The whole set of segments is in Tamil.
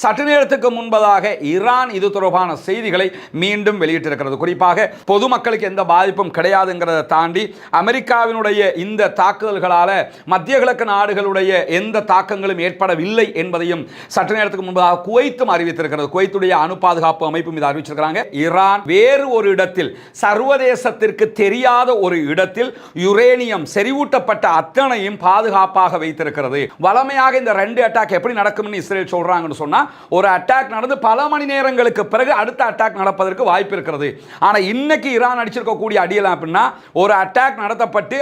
சற்று நேரத்துக்கு முன்பதாக ஈரான் இது தொடர்பான செய்திகளை மீண்டும் வெளியிட்டிருக்கிறது. குறிப்பாக பொதுமக்களுக்கு எந்த பாதிப்பும் கிடையாதுங்கிறதை தாண்டி அமெரிக்காவினுடைய இந்த தாக்குதல்களால் மத்திய கிழக்கு நாடுகளுடைய எந்த தாக்கங்களும் ஏற்படவில்லை என்பதையும் சற்று நேரத்துக்கு முன்பதாக குவைத்தும் அறிவித்திருக்கிறது. குவைத்துடைய அணு பாதுகாப்பு அமைப்பும் இதை அறிவிச்சிருக்கிறாங்க. ஈரான் வேறு ஒரு இடத்தில், சர்வதேசத்திற்கு தெரியாத ஒரு இடத்தில் யுரேனியம் செறிவூட்டப்பட்ட அத்தனையும் பாதுகாப்பாக வைத்திருக்கிறது. வளமையாக இந்த ரெண்டு அட்டாக் எப்படி நடக்கும்னு இஸ்ரேல் சொல்றாங்கன்னு சொன்னா, ஒரு அட்டாக் நடந்து பல மணி நேரங்களுக்கு பிறகு அடுத்த அட்டாக் நடப்பதற்கு வாய்ப்பு இருக்கிறது. ஆனா இன்னைக்கு ஈரான் அடிச்சிருக்கக்கூடிய அடியலாம் அப்படின்னா, ஒரு அட்டாக் நடத்தப்பட்டு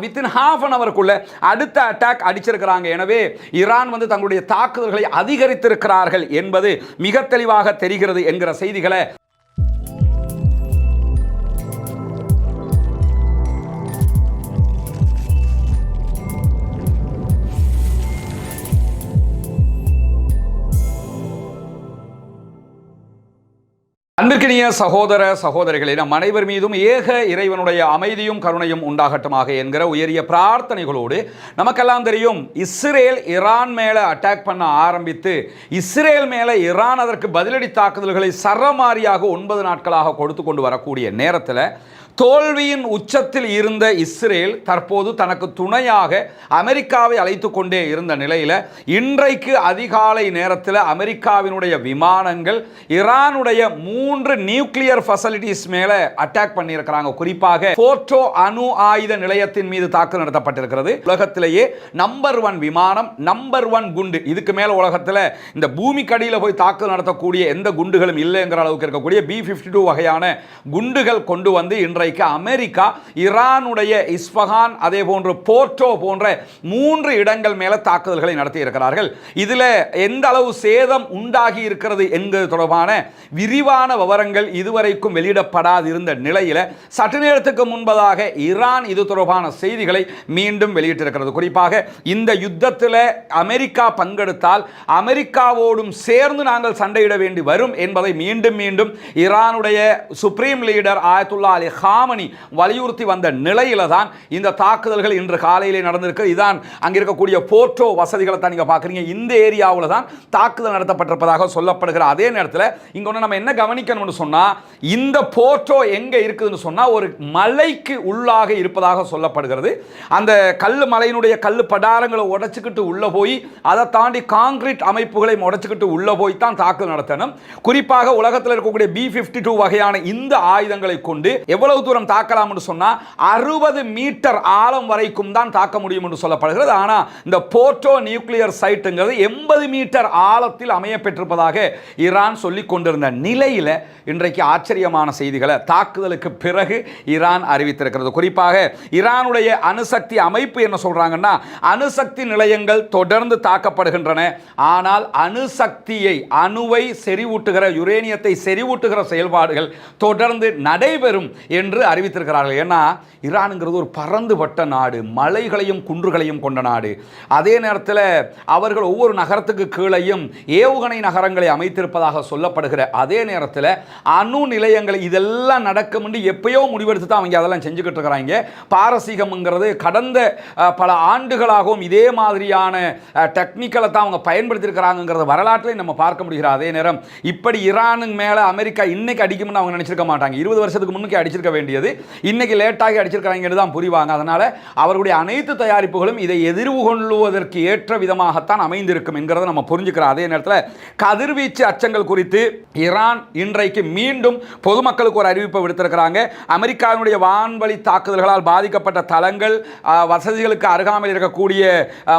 வித்தின் half an hour அடுத்த அட்டாக் அடிச்சிருக்கிறாங்க. எனவே ஈரான் தங்களுடைய தாக்குதல்களை அதிகரித்திருக்கிறார்கள் என்பது மிக தெளிவாக தெரிகிறது என்கிற செய்திகளை அன்பிற்கினிய சகோதர சகோதரிகளே, நம் அனைவர் மீதும் ஏக இறைவனுடைய அமைதியும் கருணையும் உண்டாகட்டுமாக என்கிற உயரிய பிரார்த்தனைகளோடு, நமக்கெல்லாம் தெரியும் இஸ்ரேல் ஈரான் மேலே அட்டாக் பண்ண ஆரம்பித்து இஸ்ரேல் மேலே ஈரான் அதற்கு பதிலடி தாக்குதல்களை சரமாரியாக 9 நாட்களாக கொடுத்து கொண்டு வரக்கூடிய நேரத்தில் தோல்வியின் உச்சத்தில் இருந்த இஸ்ரேல் தற்போது தனக்கு துணையாக அமெரிக்காவை அழைத்து கொண்டே இருந்த நிலையில் இன்றைக்கு அதிகாலை நேரத்தில் அமெரிக்காவினுடைய விமானங்கள் ஈரானுடைய 3 நியூக்ளியர் ஃபெசிலிட்டிஸ் மேலே அட்டாக் பண்ணியிருக்கிறாங்க. குறிப்பாக போர்ட்டோ அணு ஆயுத நிலையத்தின் மீது தாக்குதல் நடத்தப்பட்டிருக்கிறது. உலகத்திலேயே நம்பர் 1 விமானம், நம்பர் 1 குண்டு. இதுக்கு மேலே உலகத்தில் இந்த பூமிக்கு அடியில் போய் தாக்குதல் நடத்தக்கூடிய எந்த குண்டுகளும் இல்லைங்கிற அளவுக்கு இருக்கக்கூடிய B-52 வகையான குண்டுகள் கொண்டு வந்து இன்றைக்கு அமெரிக்கா ஈரானுடைய இஸ்ஃபஹான், அதே போன்று போர்ட்டோ போன்ற 3 இடங்கள் மேல தாக்குதல்களை நடத்தி இருக்கிறார்கள். இதுல எந்த அளவு சேதம் உண்டாகி இருக்கிறது என்பது தொடர்பான விரிவான விவரங்கள் இதுவரைக்கும் வெளியிடப்படாது இருந்த நிலையில சற்று நேரத்துக்கு முன்பதாக ஈரான் இது தொடர்பான செய்திகளை மீண்டும் வெளியிட்டிருக்கிறது. குறிப்பாக இந்த யுத்தத்தில் அமெரிக்கா பங்கெடுத்தால் அமெரிக்காவோடும் சேர்ந்து நாங்கள் சண்டையிட வேண்டி வரும் என்பதை மீண்டும் மீண்டும் ஈரானுடைய சுப்ரீம் லீடர் ஆயத்துல்லா அலி காமனி வலியுறுத்தி வந்த நிலையில தான் இந்த தாக்குதல்கள் இன்று காலையிலே நடந்திருக்கு. இதான் அங்க இருக்கக்கூடிய போர்ட்டோ வசதிகளை தான் நீங்க பாக்குறீங்க. இந்த ஏரியாவில் தான் தாக்குதல் நடத்தப்பட்டிருப்பதாக சொல்லப்படுகிற அதே நேரத்தில் இங்க ஒன்று நம்ம என்ன கவனிக்கணும்னு சொன்னா, இந்த போர்ட்டோ எங்க இருக்குதுன்னு சொன்னா ஒரு மலைக்கு உள்ளாக இருப்பதாக சொல்லப்படுகிறது. அந்த கல்லு மலையினுடைய கல்லு படாரங்களை உடைச்சுக்கிட்டு உள்ள போய் அதை தாண்டி காங்கிரீட் அமைப்புகளை உடைச்சுக்கிட்டு உள்ள போய் தான் தாக்குதல் நடத்தணும். குறிப்பாக உலகத்தில் இருக்கக்கூடிய B-52 வகையான இந்த ஆயுதங்களை கொண்டு எவ்வளவு தூரம் தாக்கலாம் என்று சொன்னா 60 மீட்டர் ஆழம் வரைக்கும் தான் தாக்க முடியும் என்று சொல்லப்படுகிறது. ஆனா இந்த போர்ட்டோ நியூக்ளியர் சைட்டுங்கிறது 80 மீட்டர் ஆழத்தில் அமைய பெற்றிருப்பதாக ஈரான் சொல்லிக் கொண்டிருந்த நிலையில இன்றைக்கு ஆச்சரியமான செய்திகளை தாக்குதலுக்கு பிறகு ஈரான் அறிவித்திருக்கிறது. குறிப்பாக ஈரானுடைய அணுசக்தி அமைப்பு என்ன சொல்றாங்கன்னா, அணுசக்தி நிலையங்கள் தொடர்ந்து தாக்கப்படுகின்றன. ஆனால் அணுசக்தியை, அணுவை செறிவூட்டுகிற, யுரேனியத்தை செறிவூட்டுகிற செயல்பாடுகள் தொடர்ந்து நடைபெறும் என்று அறிவித்திருக்கிறார்கள். ஏன்னா ஈரானுங்கிறது ஒரு பரந்துபட்ட நாடு, மலைகளையும் குன்றுகளையும் கொண்ட நாடு. அதே நேரத்தில் அவர்கள் ஒவ்வொரு நகரத்துக்கு கீழையும் ஏவுகணை நகரங்களை அமைத்திருப்பதாக சொல்லப்படுகிற அதே நேரத்தில் அணு நிலையங்கள் இதெல்லாம் நடக்கும் என்று எப்பயோ முடிவெடுத்து தான் அவங்க அதெல்லாம் செஞ்சுக்கிட்டு இருக்கிறாங்க. பாரசீகம்ங்கிறது கடந்த பல ஆண்டுகளாகவும் இதே மாதிரியான டெக்னிக்கலை தான் அவங்க பயன்படுத்தியிருக்கிறாங்கிறத வரலாற்றில் நம்ம பார்க்க முடிகிற அதே நேரம் இப்படி ஈரானுக்கு மேலே அமெரிக்கா இன்னைக்கு அடிக்கும்னு அவங்க நினைச்சிருக்க மாட்டாங்க. 20 வருஷத்துக்கு முன்னுக்கு அடிச்சிருக்க வேண்டியது இன்னைக்கு லேட்டாகி அடிச்சிருக்கிறாங்க தான் புரிவாங்க. அதனால அவருடைய அனைத்து தயாரிப்புகளும் இதை எதிர்கொள்வதற்கு ஏற்ற விதமாகத்தான் அமைந்திருக்கும் என்கிறத நம்ம புரிஞ்சுக்கிறோம். அதே நேரத்தில் கதிர்வீச்சு அச்சங்கள் குறித்து ஈரான் இன்றைக்கு மீண்டும் பொதுமக்களுக்கு ஒரு அறிவிப்பை விடுத்திருக்கிறாங்க. அமெரிக்காவினுடைய வான்வழி தாக்குதல்களால் பாதிக்கப்பட்ட தளங்கள், வசதிகளுக்கு அருகாமையில் இருக்கக்கூடிய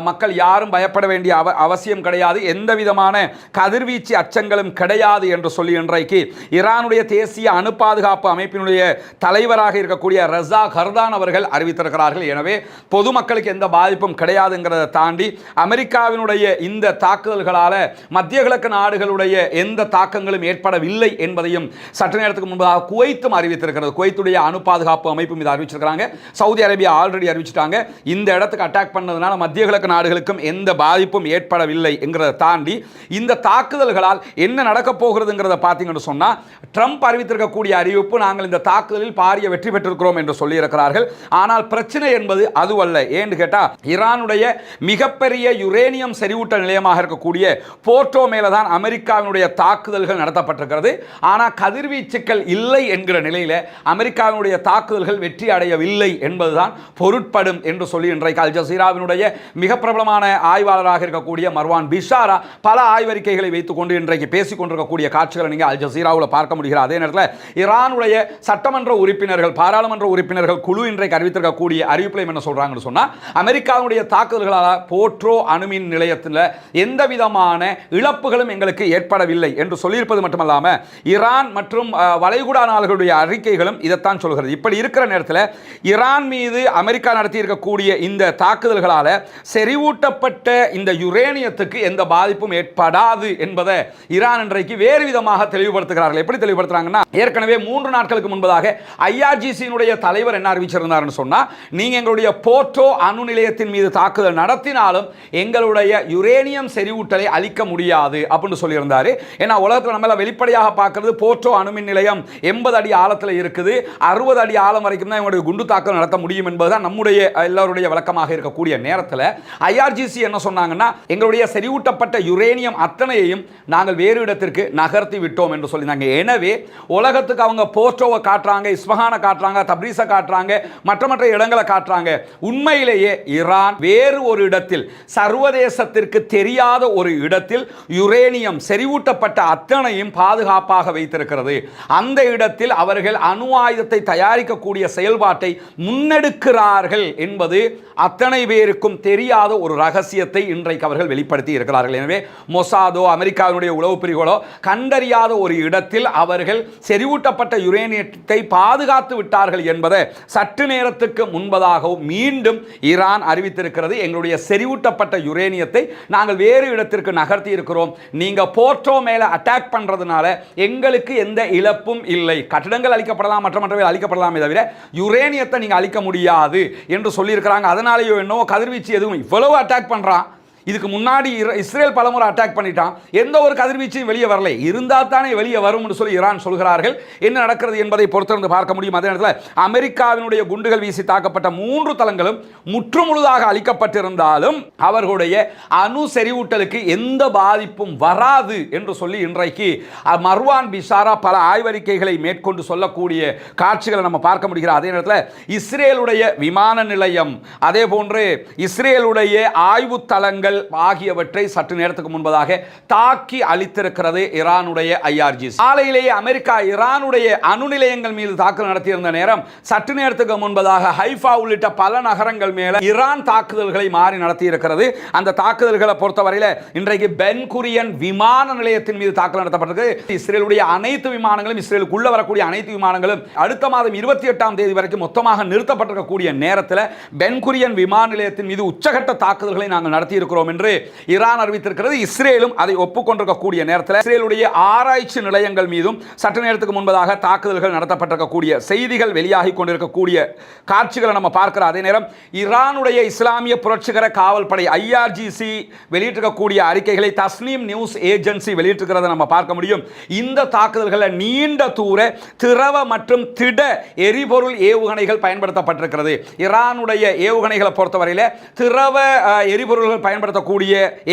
மக்கள் யாரும் பயப்பட வேண்டிய அவசியம் கிடையாது, எந்த விதமான கதிர்வீச்சு அச்சங்களும் கிடையாது என்று சொல்லி இன்றைக்கு ஈரானுடைய தேசிய அணு பாதுகாப்பு அமைப்பினுடைய தலைவராக இருக்கக்கூடிய ரஸா கர்தான் அவர்கள் அறிவித்திருக்கிறார்கள். எனவே பொதுமக்களுக்கு எந்த பாதிப்பும் கிடையாதுங்கிறதை தாண்டி அமெரிக்காவினுடைய இந்த தாக்குதல்களால் மத்திய கிழக்கு நாடுகளுடைய எந்த தாக்கங்களும் ஏற்படவில்லை என்பதையும் சற்று நேரத்துக்கு முன்பதாக குவைத்தும் அறிவித்திருக்கிறது. குவைத்துடைய அணு பாதுகாப்பு அமைப்பும் இதை அறிவிச்சிருக்கிறாங்க. சவுதி அரேபியா ஆல்ரெடி அறிவிச்சிட்டாங்க. இந்த இடத்துக்கு அட்டாக் பண்ணதுனால மத்திய கிழக்கு நாடுகளுக்கும் எந்த பாதிப்பும் ஏற்படவில்லை என்கிறதை தாண்டி இந்த தாக்குதல்களால் என்ன நடக்க போகிறதுங்கிறத பார்த்தீங்கன்னு சொன்னா, ட்ரம்ப் அறிவித்திருக்கக்கூடிய அறிவிப்பு, நாங்கள் இந்த தாக்குதலில் பாரிய வெற்றி பெற்றிருக்கிறோம் என்று சொல்லியிருக்கிறார்கள். ஆனால் பிரச்சனை என்பது அதுவல்ல. ஏன்னு கேட்டா, ஈரானுடைய மிகப்பெரிய யுரேனியம் செறிவூட்ட நிலையமாக இருக்கக்கூடிய போர்ட்டோ மேலதான் அமெரிக்காவினுடைய தாக்குதல்கள் நடத்தப்பட்டிருக்கிறது. ஆனால் கதிர்வீச்சுக்கள் இல்லை என்கிற நிலையில அமெரிக்காவினுடைய தாக்குதல்கள் வெற்றி அடையவில்லை என்பதுதான் பொருட்படும் என்று சொல்லி இன்றைக்கு அல் ஜசீராவினுடைய மிக பிரபலமான ஆய்வாளராக இருக்கக்கூடிய மர்வான் பிஷாரா பல ஆய்வறிக்கைகளை வைத்துக் கொண்டு இன்றைக்கு பேசிக் கொண்டிருக்கக்கூடிய காட்சிகளை நீங்க அல் ஜசீராவில் பார்க்க முடிகிறது. அதே நேரத்தில் ஈரானுடைய சட்டமன்ற உறுப்பினர்கள், பாராளுமன்ற உறுப்பினர்கள் குழு இன்றைக்கு அறிவித்திருக்கக்கூடிய அறிவிப்பில் என்ன சொல்றாங்கன்னு சொன்னா, அமெரிக்காவுடைய தாக்குதல்களால் போர்ட்டோ அணுமின் நிலையத்தில் எந்த விதமான இழப்புகளும் எங்களுக்கு ஏற்படவில்லை என்று சொல்லியிருப்பது மட்டுமல்லாம ஈரான் மற்றும் வளைகுடா நாடுகளுடைய அறிக்கைகளும் இதைத்தான் சொல்கிறது. இப்படி இருக்கிற நேரத்தில் ஈரான் மீது அமெரிக்கா நடத்தி இருக்கக்கூடிய இந்த தாக்குதல்களால் செறிவூட்டப்பட்ட இந்த யுரேனியத்துக்கு எந்த பாதிப்பும் ஏற்படாது என்பதை ஈரான் இன்றைக்கு வேறு விதமாக தெளிவுபடுத்துகிறார்கள். எப்படி தெளிவுபடுத்துறாங்கன்னா, ஏற்கனவே 3 நாட்களுக்கு முன்பதாக ஐஆர்ஜிசியினுடைய தலைவர் என்ன அறிவிச்சிருந்தார்னு சொன்னா, நீங்க எங்களுடைய போர்ட்டோ அணு நிலையத்தின் மீது தாக்குதல் நடத்தினாலும் எங்களுடைய யுரேனியம் செறிவூட்டலை அளிக்க முடியாது அப்படின்னு சொல்லியிருந்தாரு. ஏன்னா உலகத்தில் நம்மள வெளிப்படையாக பார்க்கிறது, போர்ட்டோ அணுமின் நிலையம் 80 அடி ஆழத்தில் இருக்குது, 60 அடி ஆழம் வரைக்கும் தான் இவங்களுடைய குண்டு தாக்குதல் நடத்த முடியும் என்பதுதான் நம்முடைய எல்லாருடைய வழக்கமாக இருக்கக்கூடிய நேரத்தில் ஐஆர்ஜிசி என்ன சொன்னாங்கன்னா, எங்களுடைய செறிவூட்டப்பட்ட யுரேனியம் அத்தனையையும் நாங்கள் வேறு இடத்திற்கு நகர்த்தி விட்டோம் என்று சொல்லியிருந்தாங்க. எனவே உலகத்துக்கு அவங்க போர்ட்டோவை காட்டுறாங்க, இஸ்பஹானை காட்டுறாங்க, தப்ரீஸை காட்டுறாங்க, மற்ற இடங்களை காட்டுறாங்க. உண்மையிலேயே ஈரான் வேறு ஒரு இடத்தில், சர்வதேசத்திற்கு தெரியாத ஒரு இடத்தில் யுரேனியம் செறிவூட்டப்பட்ட அத்தனையும் பாதுகாப்பாக வைத்திருக்கிறது. அந்த இடத்தில் அவர்கள் அணு ஆயுதத்தை தயாரிக்கக்கூடிய செயல்பாட்டை முன்னெடுக்கிறார்கள் என்பது அத்தனை பேருக்கும் தெரியாத ஒரு ரகசியத்தை இன்றைக்கு அவர்கள் வெளிப்படுத்தி இருக்கிறார்கள். எனவே மொசாதோ, அமெரிக்காவினுடைய உளவு பிரிவுகளோ கண்டறியாத ஒரு இடத்தில் அவர்கள் செறிவூட்டப்பட்ட யுரேனியத்தை பாதுகாத்து விட்டார்கள் என்பதை சற்று நேரத்துக்கு முன்பதாகவும் மீண்டும் ஈரான் அறிவித்திருக்கிறது. எங்களுடைய செறிவூட்டப்பட்ட யுரேனியத்தை நாங்கள் வேறு இடத்திற்கு நகர்த்தி இருக்கிறோம். நீங்க போர்ட்டோ மேல அட்டாக் பண்றதுனால எங்களுக்கு எந்த இழப்பும் இல்லை. கட்டடங்கள் அழிக்கப்படலாம், மற்றவை அழிக்கப்படலாமே தவிர யுரேனியத்தை நீங்க அழிக்க முடியாது என்று சொல்லியிருக்கிறாங்க. அதனாலேயோ என்னவோ கதிர்வீச்சு எதுவும் இவ்வளவு அட்டாக் பண்றான். இதுக்கு முன்னாடி இஸ்ரேல் பலமுறை அட்டாக் பண்ணிட்டான், எந்த ஒரு கதிர்வீச்சையும் வெளியே வரலை. இருந்தால் தானே வெளியே வரும் என்று சொல்லி ஈரான் சொல்கிறார்கள். என்ன நடக்கிறது என்பதை பொறுத்திருந்து பார்க்க முடியும். அதே நேரத்தில் அமெரிக்காவினுடைய குண்டுகள் வீசி தாக்கப்பட்ட 3 தளங்களும் முற்றுமுழுதாக அளிக்கப்பட்டிருந்தாலும் அவர்களுடைய அணு செறிவூட்டலுக்கு எந்த பாதிப்பும் வராது என்று சொல்லி இன்றைக்கு மர்வான் பிஷாரா பல ஆய்வறிக்கைகளை மேற்கொண்டு சொல்லக்கூடிய காட்சிகளை நம்ம பார்க்க முடிகிறது. அதே நேரத்தில் இஸ்ரேலுடைய விமான நிலையம், அதே போன்று இஸ்ரேலுடைய ஆய்வு தளங்கள் ஆகியவற்றை சற்று நேரத்துக்கு முன்பதாக தாக்கி அளித்திருக்கிறது ஈரானுடைய ஐஆர்ஜிசி. காலையிலேயே அமெரிக்கா ஈரானுடைய அணு நிலையங்கள் மீது தாக்குதல் நடத்தியிருந்த நேரம் சற்று நேரத்துக்கு முன்பதாக ஹைஃபா உள்ளிட்ட பல நகரங்கள் மேல ஈரான் தாக்குதல்களை மாறி நடத்தி இருக்கிறது. அந்த தாக்குதல்களை பொறுத்தவரையில் இன்றைக்கு பென் குரியன் விமான நிலையத்தின் மீது தாக்குதல் நடத்தப்பட்டிருக்கு. இஸ்ரேலுடைய அனைத்து விமானங்களும், இஸ்ரேலுக்குள்ள வரக்கூடிய அனைத்து விமானங்களும் அடுத்த மாதம் 28ஆம் தேதி வரைக்கும் மொத்தமாக நிறுத்தப்பட்டிருக்கக்கூடிய நேரத்தில் பென் குரியன் விமான நிலையத்தின் மீது உச்சகட்ட தாக்குதல்களை நாங்கள் நடத்தி இருக்கிறோம் என்று ஈரான் அறிவித்திருக்கிறது. இஸ்ரேலும் அதை ஒப்புக்கொண்டிருக்கக்கூடிய நேரத்தில் இஸ்ரேலுடைய ஆராய்ச்சி நிலையங்கள் மீதும் சற்று நேரத்துக்கு முன்பதாக தாக்குதல்கள் நடத்தப்பட்டிருக்கக்கூடிய செய்திகள் வெளியாகி கொண்டிருக்கக்கூடிய காட்சிகளை நம்ம பார்க்கிறோம். அதே நேரம் ஈரானுடைய இஸ்லாமிய புரட்சிகர காவல் படை ஐஆர்ஜிசி வெளியிட்டிருக்கக்கூடிய அறிக்கைகளை தஸ்னீம் நியூஸ் ஏஜென்சி வெளியிட்டிருக்கிறத நம்ம பார்க்க முடியும். இந்த தாக்குதல்களை நீண்ட தூர திரவ மற்றும் திட எரிபொருள் ஏவுகணைகள் பயன்படுத்தப்பட்டிருக்கிறது. ஈரானுடைய ஏவுகணைகளை பொறுத்தவரையில் திரவ எரிபொருள்கள் பயன்படுத்தக்கூடிய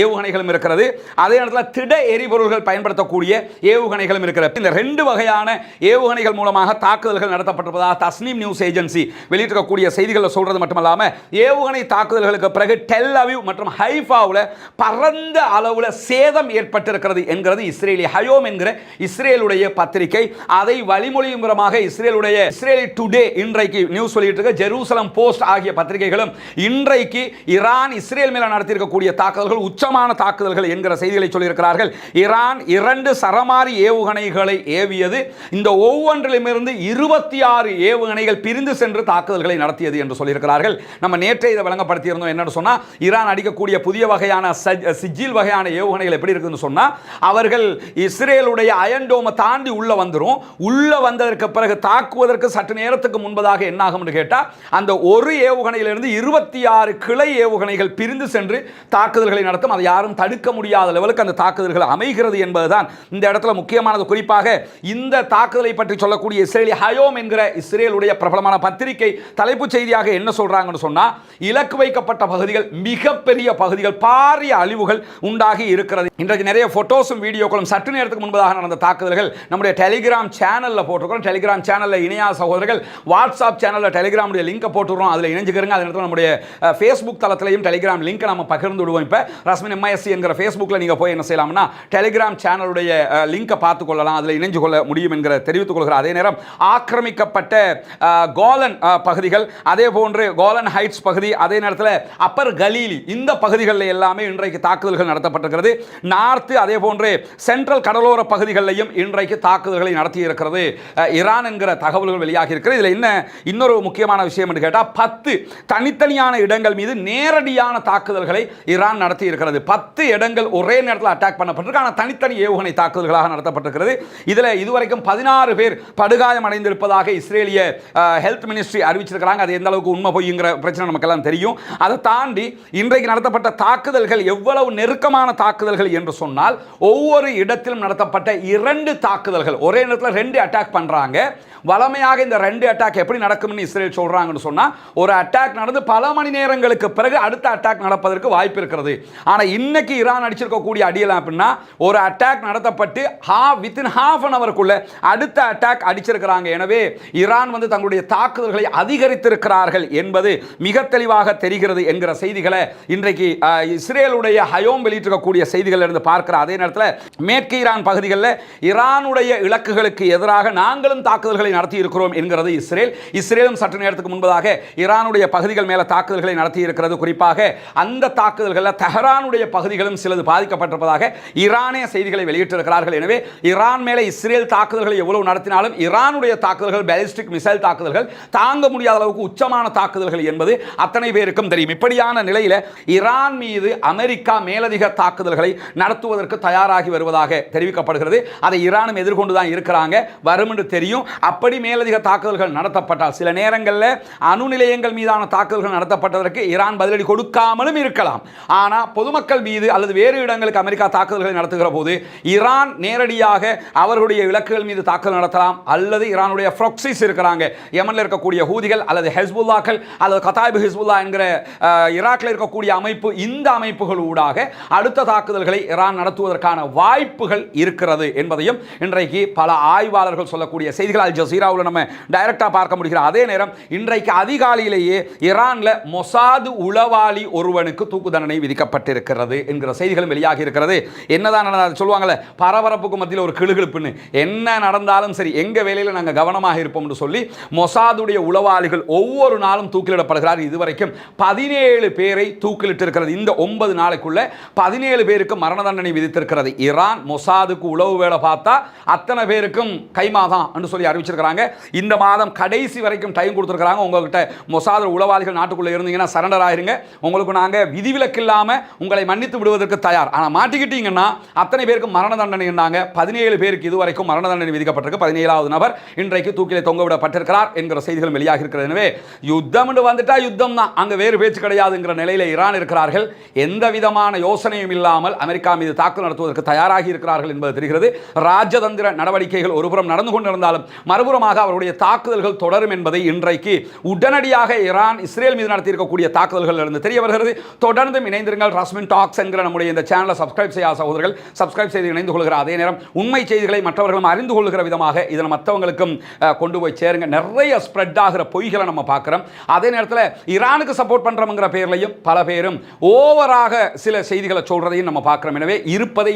ஏவுகணைகளும் இருக்கிறது, அதே நேரத்தில் திட எரிபொருள்கள் பயன்படுத்தக்கூடிய ஏவுகணைகளும் இருக்கிறது. இந்த 2 வகையான ஏவுகணைகள் மூலமாக தாக்குதல்கள் நடத்தப்பட்டிருப்பதாக தஸ்னீம் நியூஸ் ஏஜென்சி வெளியிட்டிருக்கக்கூடிய செய்திகளில் சொல்றது மட்டுமல்லாம, ஏவுகணை தாக்குதல்களுக்கு பிறகு டெல் அவிவ் மற்றும் ஹைஃபாவில் பரந்த அளவில் சேதம் ஏற்பட்டிருக்கிறது என்கிறது இஸ்ரேலி ஹயோம் என்கிற இஸ்ரேலுடைய பத்திரிகை. அதை வழிமொழியும் விதமாக இஸ்ரேலி டுடே இன்றைக்கு நியூஸ் வெளியிட்டிருக்க ஜெருசலம் போஸ்ட் ஆகிய பத்திரிகைகளும் இன்றைக்கு ஈரான் இஸ்ரேல் மேல நடத்தியிருக்கக்கூடிய தாக்குதல்கள் உச்சமான தாக்குதல்கள் என்கிற செய்திகளை சொல்லியிருக்கிறார்கள். ஈரான் 2 சரமாரி ஏவுகணைகளை ஏவியது. இந்த ஒவ்வொன்றிலுமிருந்து 26 ஏவுகணைகள் பிரிந்து சென்று தாக்குதல்களை நடத்தியது என்று சொல்லியிருக்கிறார்கள். நம்ம நேற்றை இதை வழங்கப்படுத்தியிருந்தோம். என்னன்னு சொன்னா, ஈரான் அடிக்கக்கூடிய புதிய வகையான சிஜில் வகையான ஏவுகணைகள் எப்படி இருக்குன்னு சொன்னா, அவர்கள் இஸ்ரேலுடைய அயன் டோமை தாண்டி உள்ள வந்துரும். உள்ள வந்ததற்கு பிறகு தாக்குவதற்கு சற்று நேரத்துக்கு முன்பதாக என்ன ஆகும் கேட்டா, அந்த ஒரு ஏவுகணையிலிருந்து 26 கிளை ஏவுகணைகள் பிரிந்து சென்று தாக்குதல்களை நடத்தும். அதை யாரும் தடுக்க முடியாத லெவலுக்கு அந்த தாக்குதல்கள் அமைகிறது என்பதுதான் இந்த இடத்துல முக்கியமானது. குறிப்பாக இந்த தாக்குதலை பற்றி சொல்லக்கூடிய இஸ்ரேலி ஹயோம் என்கிற இஸ்ரேலுடைய பிரபலமான பத்திரிகை தலைப்புச் செய்தியாக என்ன சொல்றாங்கன்னு சொன்னா, இலக்கு வைக்கப்பட்ட பகுதிகள் மிகப்பெரிய பகுதிகள், பாரிய அழிவுகள் உண்டாகி இருக்கிறது. இன்றைக்கு நிறைய போட்டோஸும் வீடியோக்களும் சற்று நேரத்துக்கு முன்பதாக நடந்த தாக்குதல்கள் நம்முடைய டெலிகிராம் சேனல்ல போட்டுக்கிறோம். டெலிகிராம் சேனல்ல இணையாத சகோதரர்கள் வாட்ஸ்அப் சேனல்ல டெலிகிராமுடைய லிங்கை போட்டுறோம். அதில் இணைஞ்சுக்கிறங்க. அதே நேரத்தில் நம்முடைய ஃபேஸ்புக் தளத்திலையும் டெலிகிராம் லிங்கை நம்ம பகிர்ந்து விடுவோம். இப்போ ரஸ்மின் MISC என்கிற ஃபேஸ்புக்கில் நீங்கள் போய் என்ன செய்யலாம்னா டெலிகிராம் சேனலுடைய லிங்கை பார்த்து கொள்ளலாம், அதில் இணைஞ்சு கொள்ள முடியும் என்கிற தெரிவித்துக் கொள்கிறார். அதே நேரம் ஆக்கிரமிக்கப்பட்ட கோலன் பகுதிகள், அதே போன்று கோலன் ஹைட்ஸ் பகுதி, அதே நேரத்தில் அப்பர் கலீலி, இந்த பகுதிகளில் எல்லாமே இன்றைக்கு தாக்குதல்கள் நடத்தப்பட்டிருக்கிறது. நார்த்து அதே போன்று சென்ட்ரல் கடலோர பகுதிகளிலையும் இன்றைக்கு தாக்குதல்களை நடத்தி இருக்கிறது ஈரான் என்கிற தகவல்கள் வெளியாகி இருக்கிறது. இதில் என்ன இன்னொரு முக்கியமான விஷயம் என்று கேட்டால் 10 தனித்தனியான இடங்கள் மீது நேரடியான தாக்குதல்களை ஈரான் நடத்தி இருக்கிறது. 10 இடங்கள் ஒரே நேரத்தில் அட்டாக் பண்ணப்பட்டிருக்கு. ஆனால் தனித்தனி ஏவுகணை தாக்குதல்களாக நடத்தப்பட்டிருக்கிறது. இதில் இதுவரைக்கும் 16 பேர் படுகாயம் அடைந்திருப்பதாக இஸ்ரேலிய ஹெல்த் மினிஸ்ட்ரி அறிவிச்சிருக்கிறாங்க. அது எந்த அளவுக்கு உண்மை பொய்ங்கிற பிரச்சனை நமக்கெல்லாம் தெரியும். அதை தாண்டி இன்றைக்கு நடத்தப்பட்ட தாக்குதல்கள் எவ்வளவு நெருக்கமான தாக்குதல்கள் என்று சொன்னால், ஒவ்வொரு இடத்திலும் நடத்தப்பட்ட 2 தாக்குதல்கள், ஒரே நேரத்தில் 2 அட்டாக் பண்றாங்க. வளமையாக இந்த 2 அட்டாக் எப்படி நடக்கும்னு இஸ்ரேல் சொல்றாங்கன்னு சொன்னா, ஒரு அட்டாக் நடந்து பல மணி நேரங்களுக்கு பிறகு அடுத்த அட்டாக் நடப்பதற்கு வாய்ப்பு இருக்கிறது. ஆனா இன்னைக்கு ஈரான் அடிச்சிருக்கக்கூடிய அடியெல்லாம் அப்படின்னா, ஒரு அட்டாக் நடத்தப்பட்டு வித்தின் ஹாஃப் அன் அவருக்குள்ள அடுத்த அட்டாக் அடிச்சிருக்கிறாங்க. எனவே ஈரான் வந்து தங்களுடைய தாக்குதல்களை அதிகரித்திருக்கிறார்கள் என்பது மிக தெளிவாக தெரிகிறது என்கிற செய்திகளை இன்றைக்கு இஸ்ரேலுடைய ஹயோம் வெளியிட்டிருக்கக்கூடிய செய்திகள் இருந்து பார்க்கிற அதே நேரத்தில் மேற்கு ஈரான் பகுதிகளில் ஈரானுடைய இலக்குகளுக்கு எதிராக நாங்களும் தாக்குதல்களை நடத்தி இருக்கிறோம் என்கிறது இஸ்ரேலும் சற்று நேரத்துக்கு முன்பதாக ஈரானுடைய பகுதிகள் மேல தாக்குதல்களை நடத்தி இருக்கிறது. குறிப்பாக அந்த தாக்குதல்களில் தெஹரானுடைய பகுதிகளும் சிலது பாதிக்கப்பட்டிருப்பதாக ஈரானே செய்திகளை வெளியிட்டிருக்கிறார்கள். எனவே ஈரான் மேலே இஸ்ரேல் தாக்குதல்களை எவ்வளவு நடத்தினாலும் ஈரானுடைய தாக்குதல்கள், பாலிஸ்டிக் மிசைல் தாக்குதல்கள் தாங்க முடியாத அளவுக்கு உச்சமான தாக்குதல்கள் என்பது அத்தனை பேருக்கும் தெரியும். இப்படியான நிலையில் ஈரான் மீது அமெரிக்கா மேலதிக தாக்குதல்களை நடத்துவதற்கு தயாராகி வருவதாக தெரிவிக்கப்படுகிறது. அதை ஈரானும் எதிர்கொண்டுதான் இருக்கிறாங்க, வரும் என்று தெரியும். அப்படி மேலதிக தாக்குதல்கள் நடத்தப்பட்டால் சில நேரங்களில் அணு நிலையங்கள் மீதான தாக்குதல்கள் நடத்தப்பட்டதற்கு ஈரான் பதிலடி கொடுக்காமலும் இருக்கலாம். ஆனால் பொதுமக்கள் மீது அல்லது வேறு இடங்களுக்கு அமெரிக்கா தாக்குதல்களை நடத்துகிற போது ஈரான் நேரடியாக அவர்களுடைய இலக்குகள் மீது தாக்குதல் நடத்தலாம். அல்லது ஈரானுடைய ப்ராக்ஸிஸ் இருக்கிறாங்க, யமனில் இருக்கக்கூடிய ஹூதிகள் அல்லது ஹெஸ்புல்லாக்கள் அல்லது கதாயிப் ஹிஸ்புல்லா என்கிற ஈராக்கில் இருக்கக்கூடிய அமைப்பு, இந்த அமைப்புகள் ஊடாக அடுத்த தாக்குதல்களை ஈரான் நடத்துவதற்கான வாய்ப்புகள் இருக்கிறது என்பதையும் இன்றைக்கு பல ஆய்வாளர்கள் சொல்லக்கூடிய செய்திகள் அல் ஜசீராவில் நம்ம டைரக்டா பார்க்க முடிகிறது. அதே நேரம் இன்றைக்கு அதிகாலையிலேயே ஈரான்ல மொசாது உளவாளி ஒருவனுக்கு தூக்கு தண்டனை விதிக்கப்பட்டிருக்கிறது என்கிற செய்திகளும் வெளியாகி இருக்கிறது. என்னதான் சொல்லுவாங்கல்ல, பரபரப்புக்கு மத்தியில் ஒரு கிளுகிழுப்புன்னு, என்ன நடந்தாலும் சரி எங்க வேலையில் நாங்கள் கவனமாக இருப்போம் என்று சொல்லி மொசாதுடைய உளவாளிகள் ஒவ்வொரு நாளும் தூக்கிலிடப்படுகிறார். இதுவரைக்கும் 17 பேரை தூக்கிலிட்டிருக்கிறது. இந்த 9 நாளைக்குள்ள 17 பேருக்கு மரண தண்டனை விதித்திருக்கிறது. ஈரான் மொசாதுக்கு உளவு வேலை பார்த்தா அத்தனை பேருக்கும் கைமாதான் என்று சொல்லி அறிவிச்சிருக்கிறாங்க. இந்த மாதம் கடைசி வரைக்கும் டைம் கொடுத்திருக்கிறாங்க. உங்ககிட்ட மொசாது உளவாளிகள் நாட்டுக்குள்ள இருந்தீங்கன்னா சரண்டர் ஆயிருங்க, உங்களுக்கு நாங்க விதிவிலக்கு இல்லாம உங்களை மன்னித்து விடுவதற்கு தயார். ஆனா மாட்டிக்கிட்டீங்கன்னா அத்தனை பேருக்கு மரண தண்டனை இருந்தாங்க. 17 பேருக்கு இதுவரைக்கும் மரண தண்டனை விதிக்கப்பட்டிருக்கு. 17வது நபர் இன்றைக்கு தூக்கிலே தொங்க விடப்பட்டிருக்கிறார் என்கிற செய்திகள் வெளியாகி இருக்கிறது. எனவே யுத்தம் வந்துட்டா யுத்தம் தான், அங்க வேறு பேச்சு கிடையாதுங்கிற நிலையில ஈரான் இருக்கிறார்கள். எந்த விதமான யோசனையும் இல்லாமல் அமெரிக்கா மீது தாக்குதல் நடத்துவதற்கு தயாராகி இருக்கிறார்கள் என்பது தெரிகிறது. ராஜதந்திர நடவடிக்கைகள் ஒருபுறம் நடந்து கொண்டிருந்தாலும் மறுபுறமாக அவருடைய தாக்குதல்கள் தொடரும் என்பதை இன்றைக்கு உடனடியாக ஈரான் இஸ்ரேல் மீது நடத்தியிருக்கக்கூடிய தாக்குதல்கள் இருந்து தெரிய வருகிறது. தொடர்ந்து இணைந்திருங்கள். ரஸ்மின் டாக்ஸ் என்கிற நம்முடைய இந்த சேனலை சப்ஸ்கிரைப் செய்யாத சகோதரர்கள் சப்ஸ்கிரைப் செய்து இணைந்து கொள்கிற அதே நேரம் உண்மை செய்திகளை மற்றவர்களும் அறிந்து கொள்கிற விதமாக இதை மற்றவங்களுக்கும் கொண்டு போய் சேருங்க. நிறைய ஸ்ப்ரெட் ஆகிற பொய்களை நம்ம பார்க்கிறோம். அதே நேரத்தில் ஈரானுக்கு சப்போர்ட் பண்றோம்ங்கிற பேர்லையும் பல பேரும் ஓவராக சில செய்திகளை சொல்றதையும் நம்ம பார்க்கிறோம். எனவே இருப்பதை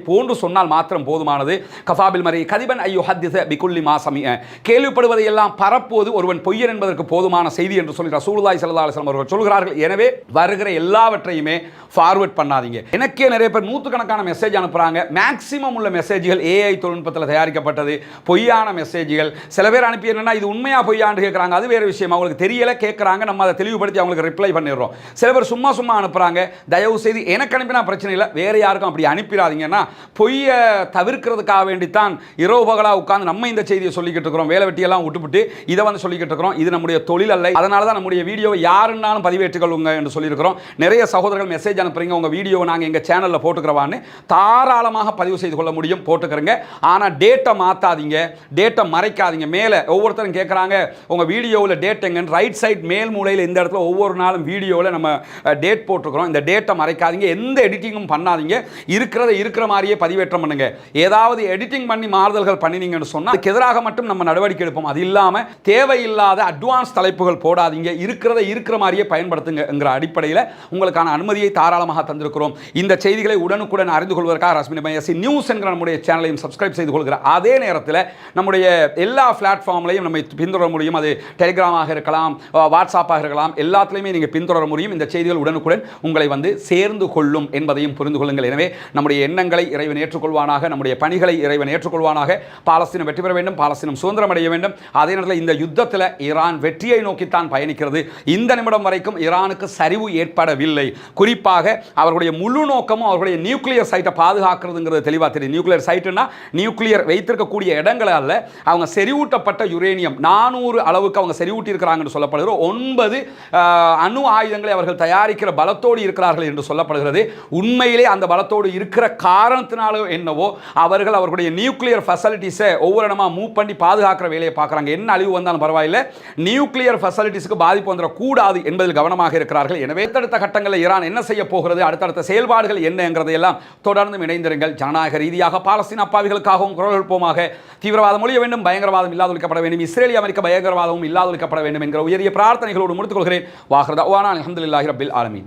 போன்று சொன்னால் மாத்திரம் போதுமானது. கஃபாபில் மரி கதிபன் ஐயோ ஹத்திஸ பிகுல்லி மாசமி, கேள்விப்படுவதை எல்லாம் பரப்புவது ஒருவன் பொய்யன் என்பதற்கு போதுமான செய்தி என்று சொல்லி ரசூலுல்லாஹி ஸல்லல்லாஹு அலைஹி வஸல்லம் அவர்கள் சொல்கிறார்கள். எனவே வருகிற எல்லாவற்றையுமே ஃபார்வர்ட் பண்ணாதீங்க. எனக்கே நிறைய பேர் நூற்றுக்கணக்கான மெசேஜ் அனுப்புறாங்க. மேக்ஸிமம் உள்ள மெசேஜ்கள் ஏஐ தொழில்நுட்பத்தில் தயாரிக்கப்பட்டது, பொய்யான மெசேஜ்கள். சில பேர் அனுப்பி என்னன்னா இது உண்மையா பொய்யான்னு கேட்குறாங்க. அது வேறு விஷயம், அவங்களுக்கு தெரியல கேட்குறாங்க, நம்ம அதை தெளிவுபடுத்தி அவங்களுக்கு ரிப்ளை பண்ணிடுறோம். சில பேர் சும்மா அனுப்புறாங்க. தயவு செய்து எனக்கு அனுப்பினா பிரச்சனை இல்லை, வேற யாருக்கும் அப்படி அனுப்பிடாதீங்கன்னா பொய்யை தவிர்க்கிறதுக்காக வேண்டித்தான் இரவு பகலாக உட்கார்ந்து நம்ம இந்த செய்தியை சொல்லிக்கிட்டு இருக்கிறோம். வேலை வெட்டியெல்லாம் விட்டுவிட்டு இதை சொல்லிக்கிட்டு இருக்கிறோம். இது நம்முடைய தொழில் அல்ல. அதனால தான் நம்முடைய வீடியோவை யாருன்னாலும் பதிவேற்றுக்கொள்ளுங்க என்று சொல்லியிருக்கிறோம். நிறைய சகோதரர்கள் மெசேஜ் அனுப்புறீங்க, உங்கள் வீடியோவை நாங்கள் எங்கள் சேனலில் போட்டுக்கிறவான்னு தாராளமாக பதிவு செய்து கொள்ள முடியும், போட்டுக்கிறங்க. ஆனால் டேட்டை மாற்றாதீங்க, டேட்டை மறைக்காதீங்க. மேலே ஒவ்வொருத்தரும் கேட்குறாங்க உங்கள் வீடியோவில் டேட் எங்கன்னு. ரைட் சைட் மேல் மூலையில் இந்த இடத்துல ஒவ்வொரு நாளும் வீடியோவில் நம்ம டேட் போட்டிருக்கிறோம். இந்த டேட்டை மறைக்காதீங்க, எந்த எடிட்டிங்கும் பண்ணாதீங்க, இருக்கிறத இருக்கிற மாதிரியே பதிவேற்றம் பண்ணுங்க. ஏதாவது எடிட்டிங் பண்ணி மாறுதல்கள் பண்ணினீங்கன்னு சொன்னால் அதுக்கு எதிராக மட்டும் நம்ம நடவடிக்கை எடுப்போம். அது இல்லாமல் தேவையில்லாத அட்வான்ஸ் தலைப்புகள் போடாதீங்க, இருக்கிறத இருக்கிற மாதிரியே பயன்படுத்துங்கிற அடிப்படையில் உங்களுக்கான அனுமதியை தாராளமாக தந்திருக்கிறோம். இந்த செய்திகளை உடனுக்குடன் அறிந்து கொள்வதற்காக ரஸ்மின் எம்ஐஎஸ்சி நியூஸ் என்கிற நம்முடைய சேனலையும் சப்ஸ்கிரைப் செய்து கொள்கிற அதே நேரத்தில் நம்முடைய எல்லா பிளாட்ஃபார்ம்லையும் நம்ம பின்தொடர முடியும். அது டெலிகிராமாக இருக்கலாம், வாட்ஸ்அப்பாக இருக்கலாம், எல்லாத்துலேயுமே நீங்கள் பின்தொடர முடியும். இந்த செய்திகள் உடனுக்குடன் உங்களை வந்து சேர்ந்து கொள்ளும் என்பதையும் புரிந்து கொள்ளுங்கள். எனவே நம்முடைய எண்ணங்களை இறைவன் ஏற்றுக்கொள்வானாக, நம்முடைய பணிகளை இறைவன் ஏற்றுக்கொள்வானாக. பாலஸ்தீனம் வெற்றி பெற வேண்டும், பாலஸ்தீனம் சுதந்திரம் அடைய வேண்டும். அதே நேரத்தில் இந்த யுத்தத்தில் ஈரான் வெற்றியை நோக்கித்தான் பயணிக்கிறது. இந்த நிமிடம் வரைக்கும் ஈரானுக்கு சரிவு ஏற்படவில்லை. குறிப்பாக அவர்களுடைய முழு நோக்கமும் அவர்களுடைய நியூக்ளியர் சைட்டை பாதுகாக்கிறதுங்கிறது தெளிவாக தெரியும். நியூக்ளியர் சைட்டுனா நியூக்ளியர் வைத்திருக்கக்கூடிய இடங்கள் அல்ல, அவங்க செறிவூட்டப்பட்ட யுரேனியம் 400 அளவுக்கு அவங்க செறிவூட்டி இருக்கிறாங்கன்னு சொல்லப்படுகிற 9 அணு ஆயுதங்களை அவர்கள் தயாரிக்கிற பலத்தோடு இருக்கிறார்கள் என்று சொல்லப்படுகிறது. உண்மையிலே அந்த பலத்தோடு இருக்கிற காரணத்தினாலோ என்னவோ அவர்கள் அவர்களுடைய நியூக்ளியர் ஃபெசிலிட்டிஸை ஒவ்வொரு இடமா மூவ் பண்ணி பாதுகாக்கிற வேலையை பார்க்குறாங்க. என்ன அழிவு வந்தாலும் பரவாயில்லை, நியூக்ளியர் ஃபெசிலிட்டிஸ்க்கு பாதிப்பு வந்துடக்கூடாது என்பதில் கவனமாக இருக்கிறார்கள். எனவே அடுத்தடுத்த கட்டங்களில் ஈரான் என்ன செய்ய போகிறது, அடுத்தடுத்த செயல்பாடுகள் என்னங்கிறதையெல்லாம் தொடர்ந்து இணைந்திருங்கள். ஜனநாயக ரீதியாக பாலஸ்தீன அப்பாவிகளுக்காகவும் குரல் எழுப்போமாக. தீவிரவாதம் ஒழிய வேண்டும், பயங்கரவாதம் இல்லாதொழிக்கப்பட வேண்டும், இஸ்ரேலிய அமெரிக்க பயங்கரவாதமும் இல்லாதொழிக்கப்பட வேண்டும் என்கிற உயரிய பிரார்த்தனைகளோடு முடித்துக் கொள்கிறேன். வாஹ்ரதா வானா அல்ஹம்துலில்லாஹி ரப்பில் ஆலமீன்.